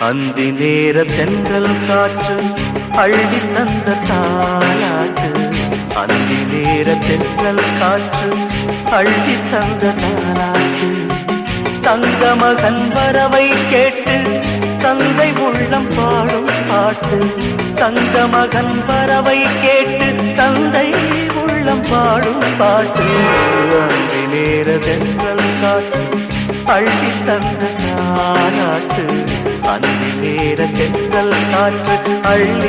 அந்தி நேர தென்றல் காற்று அள்ளி தந்த தாலாட்டு. அந்தி நேர தென்றல் காற்று அள்ளி தந்த தாலாட்டு. தங்க மகன் வரவை கேட்டு தந்தை உள்ளம் பாடும் பாட்டு. தங்க மகன் வரவை கேட்டு தந்தை உள்ளம் பாடும் பாட்டு. அந்தி நேர தென்றல் காற்று அள்ளி தந்த தாலாட்டு. அந்தி நேர தென்றல் காற்று அள்ளி